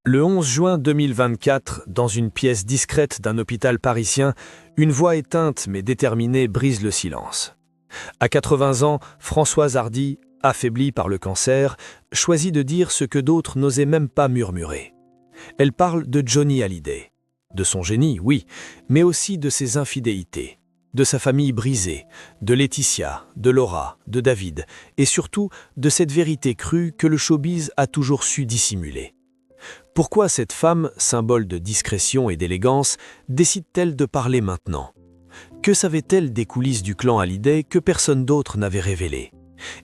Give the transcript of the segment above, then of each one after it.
Le 11 juin 2024, dans une pièce discrète d'un hôpital parisien, une voix éteinte mais déterminée brise le silence. À 80 ans, Françoise Hardy, affaiblie par le cancer, choisit de dire ce que d'autres n'osaient même pas murmurer. Elle parle de Johnny Hallyday. De son génie, oui, mais aussi de ses infidélités, de sa famille brisée, de Laetitia, de Laura, de David, et surtout de cette vérité crue que le showbiz a toujours su dissimuler. Pourquoi cette femme, symbole de discrétion et d'élégance, décide-t-elle de parler maintenant? Que savait-elle des coulisses du clan Hallyday que personne d'autre n'avait révélé?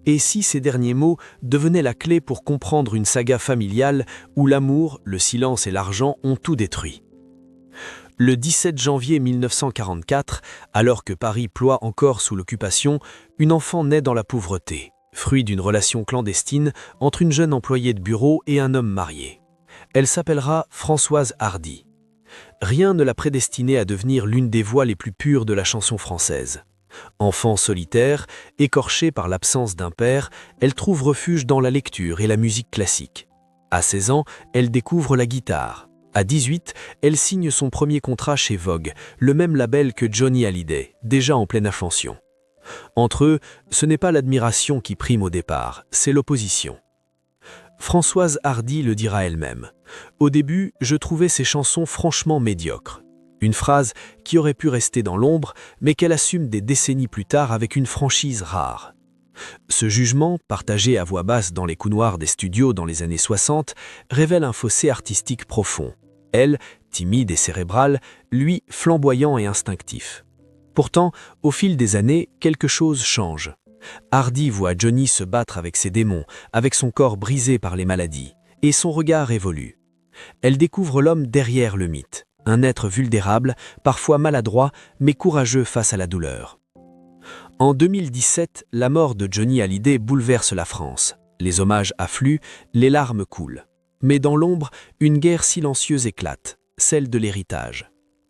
Et si ces derniers mots devenaient la clé pour comprendre une saga familiale où l'amour, le silence et l'argent ont tout détruit? Le 17 janvier 1944, alors que Paris ploie encore sous l'occupation, une enfant naît dans la pauvreté, fruit d'une relation clandestine entre une jeune employée de bureau et un homme marié. Elle s'appellera Françoise Hardy. Rien ne l'a prédestinée à devenir l'une des voix les plus pures de la chanson française. Enfant solitaire, écorchée par l'absence d'un père, elle trouve refuge dans la lecture et la musique classique. À 16 ans, elle découvre la guitare. À 18, elle signe son premier contrat chez Vogue, le même label que Johnny Hallyday, déjà en pleine ascension. Entre eux, ce n'est pas l'admiration qui prime au départ, c'est l'opposition. Françoise Hardy le dira elle-même. Au début, je trouvais ses chansons franchement médiocres. Une phrase qui aurait pu rester dans l'ombre, mais qu'elle assume des décennies plus tard avec une franchise rare. Ce jugement, partagé à voix basse dans les couloirs des studios dans les années 60, révèle un fossé artistique profond. Elle, timide et cérébrale, lui, flamboyant et instinctif. Pourtant, au fil des années, quelque chose change. Hardy voit Johnny se battre avec ses démons, avec son corps brisé par les maladies, et son regard évolue. Elle découvre l'homme derrière le mythe, un être vulnérable, parfois maladroit, mais courageux face à la douleur. En 2017, la mort de Johnny Hallyday bouleverse la France. Les hommages affluent, les larmes coulent. Mais dans l'ombre, une guerre silencieuse éclate, celle de l'héritage.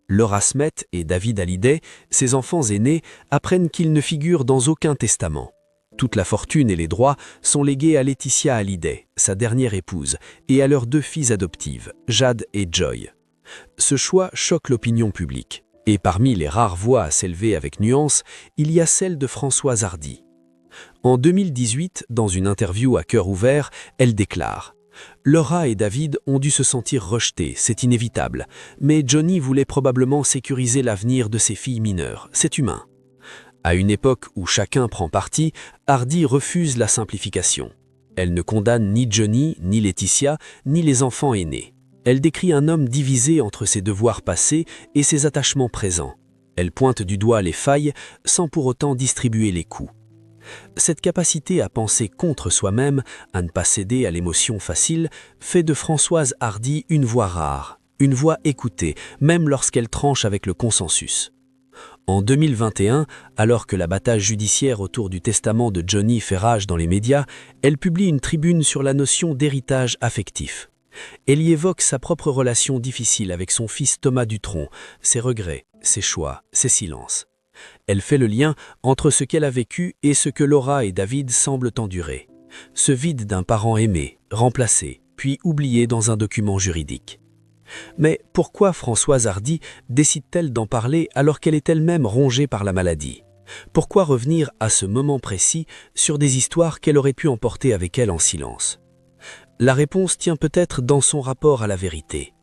Laura Smith et David Hallyday, ses enfants aînés, apprennent qu'ils ne figurent dans aucun testament. Toute la fortune et les droits sont légués à Laetitia Hallyday, sa dernière épouse, et à leurs deux filles adoptives, Jade et Joy. Ce choix choque l'opinion publique. Et parmi les rares voix à s'élever avec nuance, il y a celle de Françoise Hardy. En 2018, dans une interview à cœur ouvert, elle déclare « Laura et David ont dû se sentir rejetés, c'est inévitable, mais Johnny voulait probablement sécuriser l'avenir de ses filles mineures, c'est humain. » À une époque où chacun prend parti, Hardy refuse la simplification. Elle ne condamne ni Johnny, ni Laetitia, ni les enfants aînés. Elle décrit un homme divisé entre ses devoirs passés et ses attachements présents. Elle pointe du doigt les failles sans pour autant distribuer les coups. Cette capacité à penser contre soi-même, à ne pas céder à l'émotion facile, fait de Françoise Hardy une voix rare, une voix écoutée, même lorsqu'elle tranche avec le consensus. En 2021, alors que la bataille judiciaire autour du testament de Johnny fait rage dans les médias, elle publie une tribune sur la notion d'héritage affectif. Elle y évoque sa propre relation difficile avec son fils Thomas Dutronc, ses regrets, ses choix, ses silences. Elle fait le lien entre ce qu'elle a vécu et ce que Laura et David semblent endurer. Ce vide d'un parent aimé, remplacé, puis oublié dans un document juridique. Mais pourquoi Françoise Hardy décide-t-elle d'en parler alors qu'elle est elle-même rongée par la maladie? Pourquoi revenir à ce moment précis sur des histoires qu'elle aurait pu emporter avec elle en silence? La réponse tient peut-être dans son rapport à la vérité.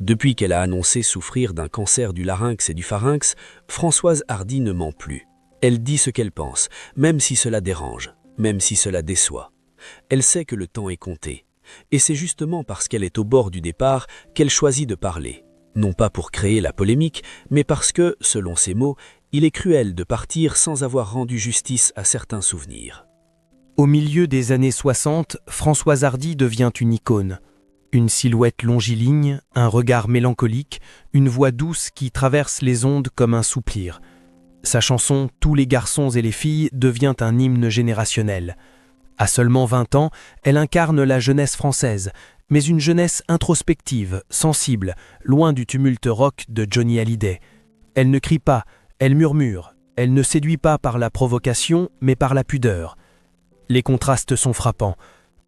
Depuis qu'elle a annoncé souffrir d'un cancer du larynx et du pharynx, Françoise Hardy ne ment plus. Elle dit ce qu'elle pense, même si cela dérange, même si cela déçoit. Elle sait que le temps est compté. Et c'est justement parce qu'elle est au bord du départ qu'elle choisit de parler. Non pas pour créer la polémique, mais parce que, selon ses mots, il est cruel de partir sans avoir rendu justice à certains souvenirs. Au milieu des années 60, Françoise Hardy devient une icône. Une silhouette longiligne, un regard mélancolique, une voix douce qui traverse les ondes comme un soupir. Sa chanson « Tous les garçons et les filles » devient un hymne générationnel. À seulement 20 ans, elle incarne la jeunesse française, mais une jeunesse introspective, sensible, loin du tumulte rock de Johnny Hallyday. Elle ne crie pas, elle murmure, elle ne séduit pas par la provocation, mais par la pudeur. Les contrastes sont frappants.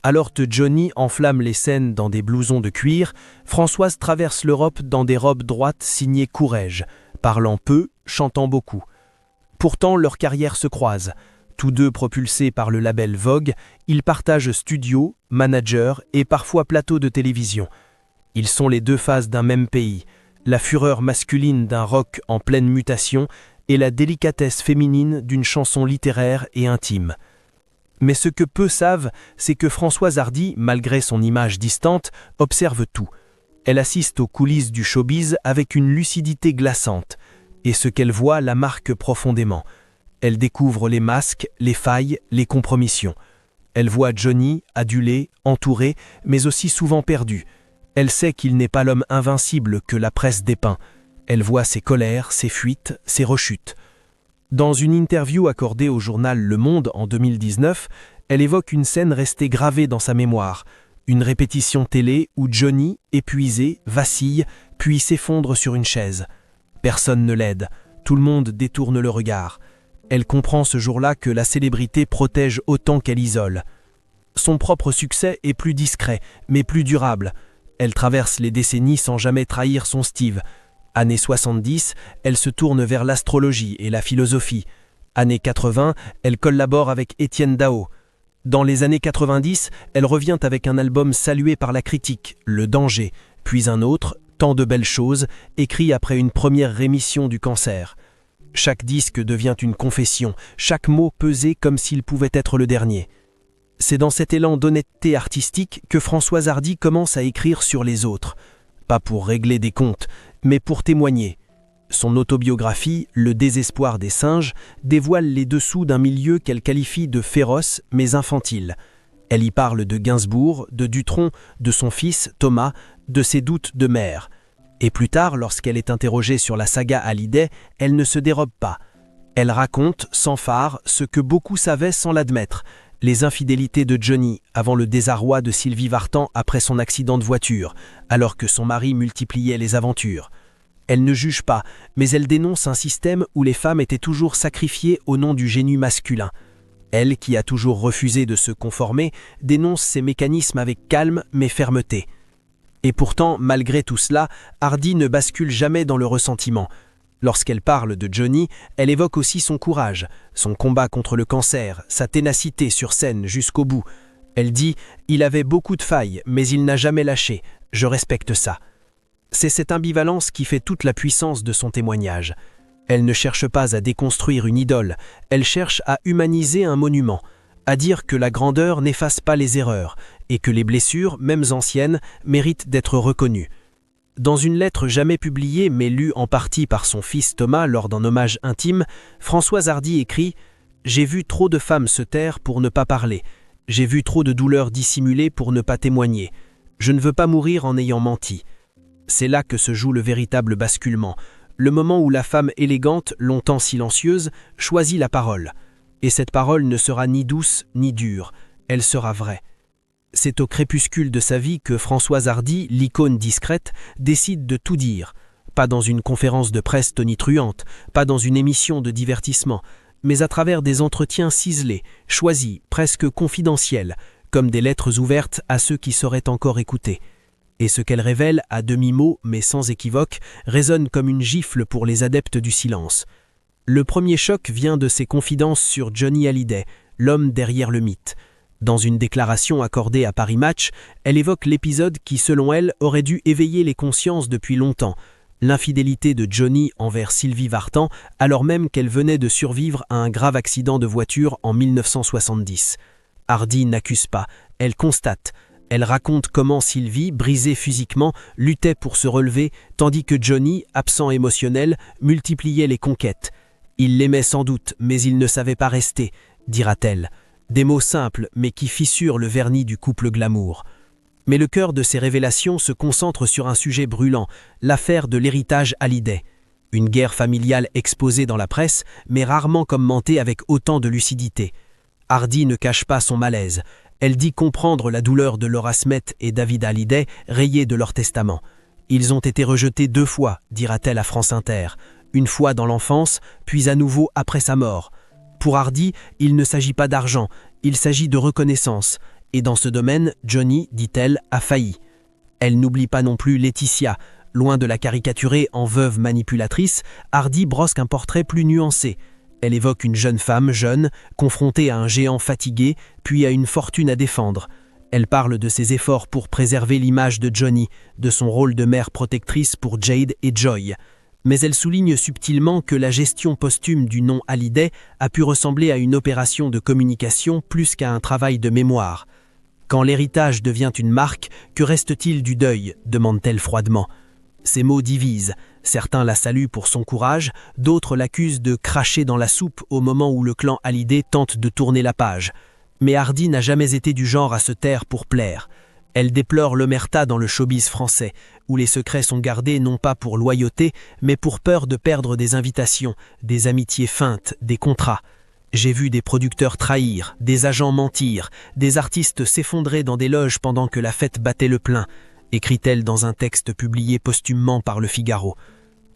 Alors que Johnny enflamme les scènes dans des blousons de cuir, Françoise traverse l'Europe dans des robes droites signées Courrèges, parlant peu, chantant beaucoup. Pourtant, leurs carrières se croisent. Tous deux propulsés par le label Vogue, ils partagent studio, manager et parfois plateau de télévision. Ils sont les deux faces d'un même pays, la fureur masculine d'un rock en pleine mutation et la délicatesse féminine d'une chanson littéraire et intime. Mais ce que peu savent, c'est que Françoise Hardy, malgré son image distante, observe tout. Elle assiste aux coulisses du showbiz avec une lucidité glaçante, et ce qu'elle voit la marque profondément. Elle découvre les masques, les failles, les compromissions. Elle voit Johnny, adulé, entouré, mais aussi souvent perdu. Elle sait qu'il n'est pas l'homme invincible que la presse dépeint. Elle voit ses colères, ses fuites, ses rechutes. Dans une interview accordée au journal Le Monde en 2019, elle évoque une scène restée gravée dans sa mémoire. Une répétition télé où Johnny, épuisé, vacille, puis s'effondre sur une chaise. Personne ne l'aide, tout le monde détourne le regard. Elle comprend ce jour-là que la célébrité protège autant qu'elle isole. Son propre succès est plus discret, mais plus durable. Elle traverse les décennies sans jamais trahir son Steve. Années 70, elle se tourne vers l'astrologie et la philosophie. Années 80, elle collabore avec Étienne Dao. Dans les années 90, elle revient avec un album salué par la critique, Le Danger, puis un autre, Tant de belles choses, écrit après une première rémission du cancer. Chaque disque devient une confession, chaque mot pesé comme s'il pouvait être le dernier. C'est dans cet élan d'honnêteté artistique que Françoise Hardy commence à écrire sur les autres. Pas pour régler des comptes, mais pour témoigner. Son autobiographie, Le désespoir des singes, dévoile les dessous d'un milieu qu'elle qualifie de féroce mais infantile. Elle y parle de Gainsbourg, de Dutronc, de son fils, Thomas, de ses doutes de mère. Et plus tard, lorsqu'elle est interrogée sur la saga Hallyday, elle ne se dérobe pas. Elle raconte, sans phare, ce que beaucoup savaient sans l'admettre, les infidélités de Johnny avant le désarroi de Sylvie Vartan après son accident de voiture, alors que son mari multipliait les aventures. Elle ne juge pas, mais elle dénonce un système où les femmes étaient toujours sacrifiées au nom du génie masculin. Elle, qui a toujours refusé de se conformer, dénonce ces mécanismes avec calme mais fermeté. Et pourtant, malgré tout cela, Hardy ne bascule jamais dans le ressentiment. Lorsqu'elle parle de Johnny, elle évoque aussi son courage, son combat contre le cancer, sa ténacité sur scène jusqu'au bout. Elle dit « Il avait beaucoup de failles, mais il n'a jamais lâché. Je respecte ça. » C'est cette ambivalence qui fait toute la puissance de son témoignage. Elle ne cherche pas à déconstruire une idole, elle cherche à humaniser un monument, à dire que la grandeur n'efface pas les erreurs et que les blessures, même anciennes, méritent d'être reconnues. Dans une lettre jamais publiée mais lue en partie par son fils Thomas lors d'un hommage intime, Françoise Hardy écrit « J'ai vu trop de femmes se taire pour ne pas parler. J'ai vu trop de douleurs dissimulées pour ne pas témoigner. Je ne veux pas mourir en ayant menti. » C'est là que se joue le véritable basculement, le moment où la femme élégante, longtemps silencieuse, choisit la parole. Et cette parole ne sera ni douce ni dure, elle sera vraie. C'est au crépuscule de sa vie que Françoise Hardy, l'icône discrète, décide de tout dire. Pas dans une conférence de presse tonitruante, pas dans une émission de divertissement, mais à travers des entretiens ciselés, choisis, presque confidentiels, comme des lettres ouvertes à ceux qui sauraient encore écouter. Et ce qu'elle révèle, à demi-mot mais sans équivoque, résonne comme une gifle pour les adeptes du silence. Le premier choc vient de ses confidences sur Johnny Hallyday, l'homme derrière le mythe. Dans une déclaration accordée à Paris Match, elle évoque l'épisode qui, selon elle, aurait dû éveiller les consciences depuis longtemps, l'infidélité de Johnny envers Sylvie Vartan, alors même qu'elle venait de survivre à un grave accident de voiture en 1970. Hardy n'accuse pas, elle constate. Elle raconte comment Sylvie, brisée physiquement, luttait pour se relever, tandis que Johnny, absent émotionnel, multipliait les conquêtes. Il l'aimait sans doute, mais il ne savait pas rester, dira-t-elle. Des mots simples, mais qui fissurent le vernis du couple glamour. Mais le cœur de ces révélations se concentre sur un sujet brûlant, l'affaire de l'héritage Hallyday. Une guerre familiale exposée dans la presse, mais rarement commentée avec autant de lucidité. Hardy ne cache pas son malaise. Elle dit comprendre la douleur de Laura Smet et David Hallyday, rayés de leur testament. Ils ont été rejetés 2 fois, dira-t-elle à France Inter. Une fois dans l'enfance, puis à nouveau après sa mort. Pour Hardy, il ne s'agit pas d'argent, il s'agit de reconnaissance. Et dans ce domaine, Johnny, dit-elle, a failli. Elle n'oublie pas non plus Laetitia. Loin de la caricaturer en veuve manipulatrice, Hardy brosse un portrait plus nuancé. Elle évoque une jeune femme jeune, confrontée à un géant fatigué, puis à une fortune à défendre. Elle parle de ses efforts pour préserver l'image de Johnny, de son rôle de mère protectrice pour Jade et Joy. Mais elle souligne subtilement que la gestion posthume du nom Hallyday a pu ressembler à une opération de communication plus qu'à un travail de mémoire. Quand l'héritage devient une marque, que reste-t-il du deuil ? Demande-t-elle froidement. Ces mots divisent. Certains la saluent pour son courage, d'autres l'accusent de cracher dans la soupe au moment où le clan Hallyday tente de tourner la page. Mais Hardy n'a jamais été du genre à se taire pour plaire. Elle déplore l'omerta dans le showbiz français, où les secrets sont gardés non pas pour loyauté, mais pour peur de perdre des invitations, des amitiés feintes, des contrats. J'ai vu des producteurs trahir, des agents mentir, des artistes s'effondrer dans des loges pendant que la fête battait le plein, écrit-elle dans un texte publié posthumement par Le Figaro.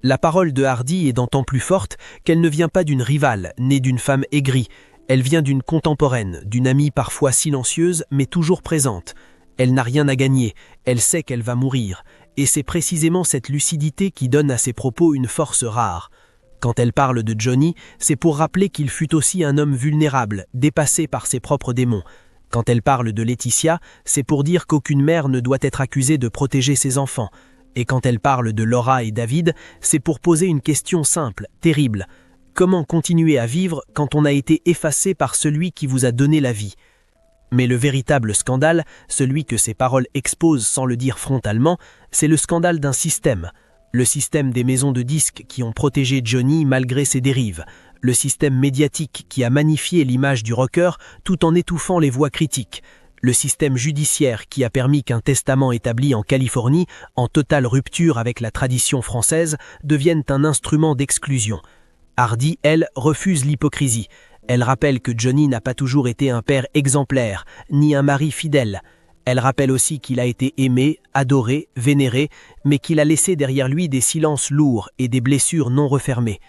La parole de Hardy est d'autant plus forte qu'elle ne vient pas d'une rivale, née d'une femme aigrie. Elle vient d'une contemporaine, d'une amie parfois silencieuse, mais toujours présente. Elle n'a rien à gagner, elle sait qu'elle va mourir, et c'est précisément cette lucidité qui donne à ses propos une force rare. Quand elle parle de Johnny, c'est pour rappeler qu'il fut aussi un homme vulnérable, dépassé par ses propres démons. Quand elle parle de Laetitia, c'est pour dire qu'aucune mère ne doit être accusée de protéger ses enfants. Et quand elle parle de Laura et David, c'est pour poser une question simple, terrible. Comment continuer à vivre quand on a été effacé par celui qui vous a donné la vie ? Mais le véritable scandale, celui que ces paroles exposent sans le dire frontalement, c'est le scandale d'un système. Le système des maisons de disques qui ont protégé Johnny malgré ses dérives. Le système médiatique qui a magnifié l'image du rocker tout en étouffant les voix critiques. Le système judiciaire qui a permis qu'un testament établi en Californie, en totale rupture avec la tradition française, devienne un instrument d'exclusion. Hardy, elle, refuse l'hypocrisie. Elle rappelle que Johnny n'a pas toujours été un père exemplaire, ni un mari fidèle. Elle rappelle aussi qu'il a été aimé, adoré, vénéré, mais qu'il a laissé derrière lui des silences lourds et des blessures non refermées.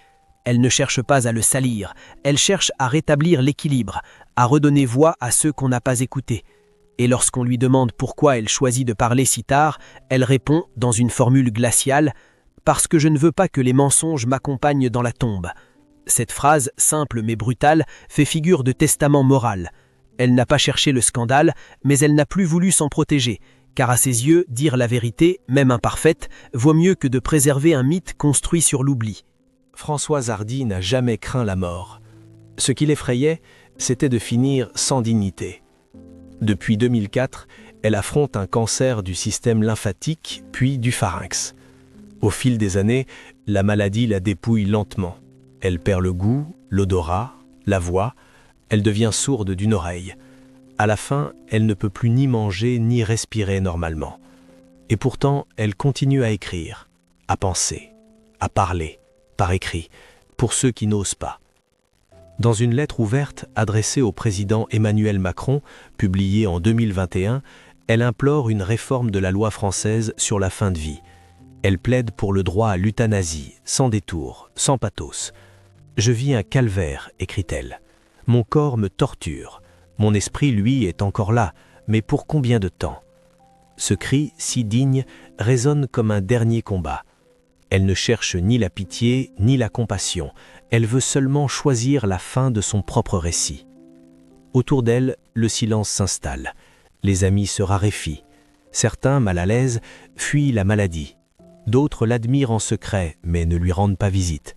Elle ne cherche pas à le salir, elle cherche à rétablir l'équilibre, à redonner voix à ceux qu'on n'a pas écoutés. Et lorsqu'on lui demande pourquoi elle choisit de parler si tard, elle répond, dans une formule glaciale, « Parce que je ne veux pas que les mensonges m'accompagnent dans la tombe ». Cette phrase, simple mais brutale, fait figure de testament moral. Elle n'a pas cherché le scandale, mais elle n'a plus voulu s'en protéger, car à ses yeux, dire la vérité, même imparfaite, vaut mieux que de préserver un mythe construit sur l'oubli. Françoise Hardy n'a jamais craint la mort. Ce qui l'effrayait, c'était de finir sans dignité. Depuis 2004, elle affronte un cancer du système lymphatique, puis du pharynx. Au fil des années, la maladie la dépouille lentement. Elle perd le goût, l'odorat, la voix, elle devient sourde d'une oreille. À la fin, elle ne peut plus ni manger ni respirer normalement. Et pourtant, elle continue à écrire, à penser, à parler, par écrit, pour ceux qui n'osent pas. Dans une lettre ouverte adressée au président Emmanuel Macron, publiée en 2021, elle implore une réforme de la loi française sur la fin de vie. Elle plaide pour le droit à l'euthanasie, sans détour, sans pathos. « Je vis un calvaire », écrit-elle. « Mon corps me torture. Mon esprit, lui, est encore là, mais pour combien de temps ?» Ce cri, si digne, résonne comme un dernier combat. Elle ne cherche ni la pitié, ni la compassion. Elle veut seulement choisir la fin de son propre récit. Autour d'elle, le silence s'installe. Les amis se raréfient. Certains, mal à l'aise, fuient la maladie. D'autres l'admirent en secret, mais ne lui rendent pas visite.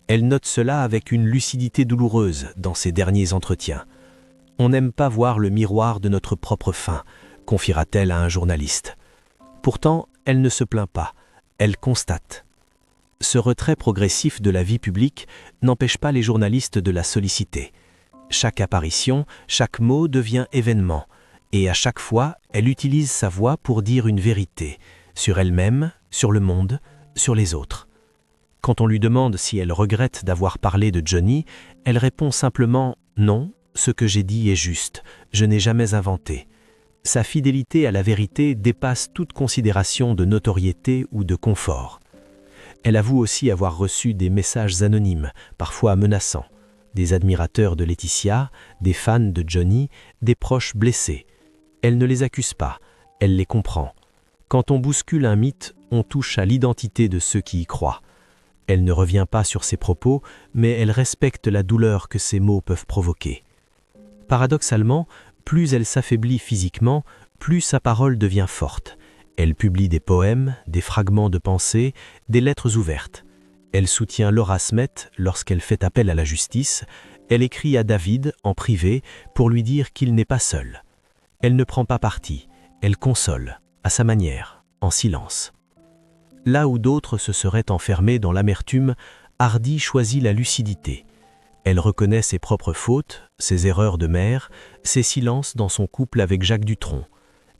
Elle note cela avec une lucidité douloureuse dans ses derniers entretiens. « On n'aime pas voir le miroir de notre propre fin », confiera-t-elle à un journaliste. Pourtant, elle ne se plaint pas, elle constate. Ce retrait progressif de la vie publique n'empêche pas les journalistes de la solliciter. Chaque apparition, chaque mot devient événement, et à chaque fois, elle utilise sa voix pour dire une vérité, sur elle-même, sur le monde, sur les autres. Quand on lui demande si elle regrette d'avoir parlé de Johnny, elle répond simplement « Non, ce que j'ai dit est juste, je n'ai jamais inventé ». Sa fidélité à la vérité dépasse toute considération de notoriété ou de confort. Elle avoue aussi avoir reçu des messages anonymes, parfois menaçants, des admirateurs de Laetitia, des fans de Johnny, des proches blessés. Elle ne les accuse pas, elle les comprend. Quand on bouscule un mythe, on touche à l'identité de ceux qui y croient. Elle ne revient pas sur ses propos, mais elle respecte la douleur que ces mots peuvent provoquer. Paradoxalement, plus elle s'affaiblit physiquement, plus sa parole devient forte. Elle publie des poèmes, des fragments de pensée, des lettres ouvertes. Elle soutient Laura Smet lorsqu'elle fait appel à la justice. Elle écrit à David, en privé, pour lui dire qu'il n'est pas seul. Elle ne prend pas parti, elle console, à sa manière, en silence. Là où d'autres se seraient enfermés dans l'amertume, Hardy choisit la lucidité. Elle reconnaît ses propres fautes, ses erreurs de mère, ses silences dans son couple avec Jacques Dutronc.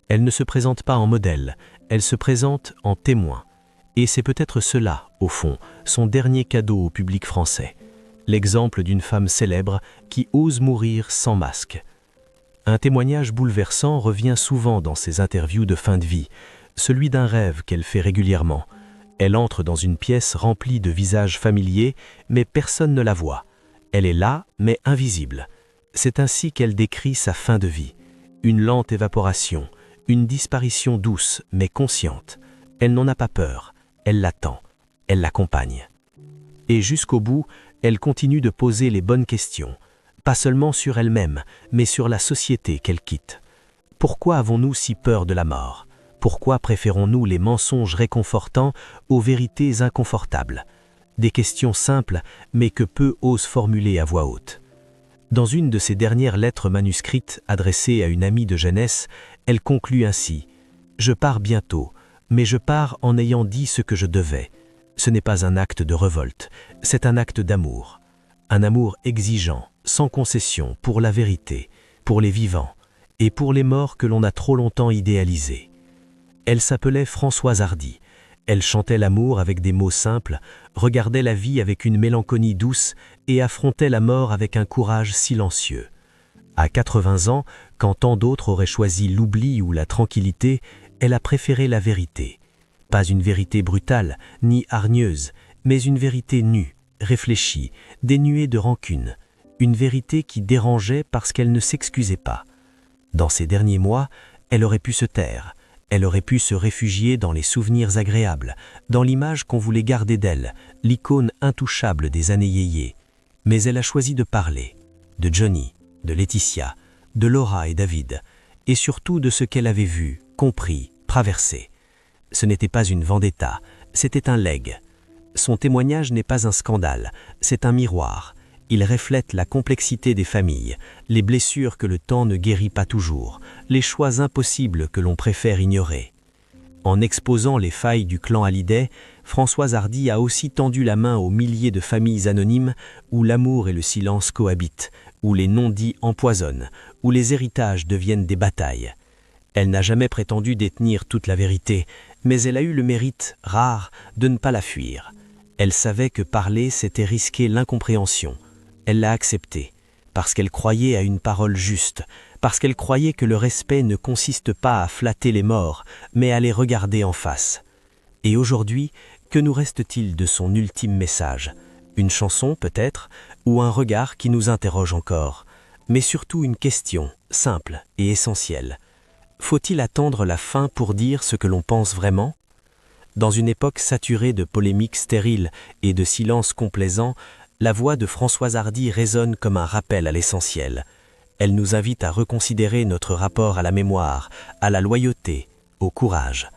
Elle ne se présente pas en modèle, elle se présente en témoin. Et c'est peut-être cela, au fond, son dernier cadeau au public français. L'exemple d'une femme célèbre qui ose mourir sans masque. Un témoignage bouleversant revient souvent dans ses interviews de fin de vie, celui d'un rêve qu'elle fait régulièrement. Elle entre dans une pièce remplie de visages familiers, mais personne ne la voit. Elle est là, mais invisible. C'est ainsi qu'elle décrit sa fin de vie. Une lente évaporation, une disparition douce, mais consciente. Elle n'en a pas peur, elle l'attend, elle l'accompagne. Et jusqu'au bout, elle continue de poser les bonnes questions, pas seulement sur elle-même, mais sur la société qu'elle quitte. Pourquoi avons-nous si peur de la mort ? Pourquoi préférons-nous les mensonges réconfortants aux vérités inconfortables ? Des questions simples, mais que peu osent formuler à voix haute. Dans une de ses dernières lettres manuscrites adressées à une amie de jeunesse, elle conclut ainsi « Je pars bientôt, mais je pars en ayant dit ce que je devais. Ce n'est pas un acte de révolte, c'est un acte d'amour. Un amour exigeant, sans concession, pour la vérité, pour les vivants, et pour les morts que l'on a trop longtemps idéalisés. » Elle s'appelait Françoise Hardy. Elle chantait l'amour avec des mots simples, regardait la vie avec une mélancolie douce et affrontait la mort avec un courage silencieux. À 80 ans, quand tant d'autres auraient choisi l'oubli ou la tranquillité, elle a préféré la vérité. Pas une vérité brutale, ni hargneuse, mais une vérité nue, réfléchie, dénuée de rancune. Une vérité qui dérangeait parce qu'elle ne s'excusait pas. Dans ces derniers mois, elle aurait pu se taire. Elle aurait pu se réfugier dans les souvenirs agréables, dans l'image qu'on voulait garder d'elle, l'icône intouchable des années yéyé. Mais elle a choisi de parler, de Johnny, de Laetitia, de Laura et David, et surtout de ce qu'elle avait vu, compris, traversé. Ce n'était pas une vendetta, c'était un legs. Son témoignage n'est pas un scandale, c'est un miroir. Il reflète la complexité des familles, les blessures que le temps ne guérit pas toujours, les choix impossibles que l'on préfère ignorer. En exposant les failles du clan Hallyday, Françoise Hardy a aussi tendu la main aux milliers de familles anonymes où l'amour et le silence cohabitent, où les non-dits empoisonnent, où les héritages deviennent des batailles. Elle n'a jamais prétendu détenir toute la vérité, mais elle a eu le mérite, rare, de ne pas la fuir. Elle savait que parler, c'était risquer l'incompréhension. Elle l'a accepté, parce qu'elle croyait à une parole juste, parce qu'elle croyait que le respect ne consiste pas à flatter les morts, mais à les regarder en face. Et aujourd'hui, que nous reste-t-il de son ultime message ? Une chanson peut-être, ou un regard qui nous interroge encore, mais surtout une question, simple et essentielle. Faut-il attendre la fin pour dire ce que l'on pense vraiment ? Dans une époque saturée de polémiques stériles et de silences complaisants, la voix de Françoise Hardy résonne comme un rappel à l'essentiel. Elle nous invite à reconsidérer notre rapport à la mémoire, à la loyauté, au courage.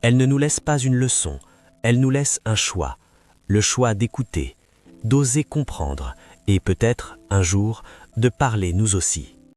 Elle ne nous laisse pas une leçon, elle nous laisse un choix. Le choix d'écouter, d'oser comprendre et peut-être, un jour, de parler nous aussi.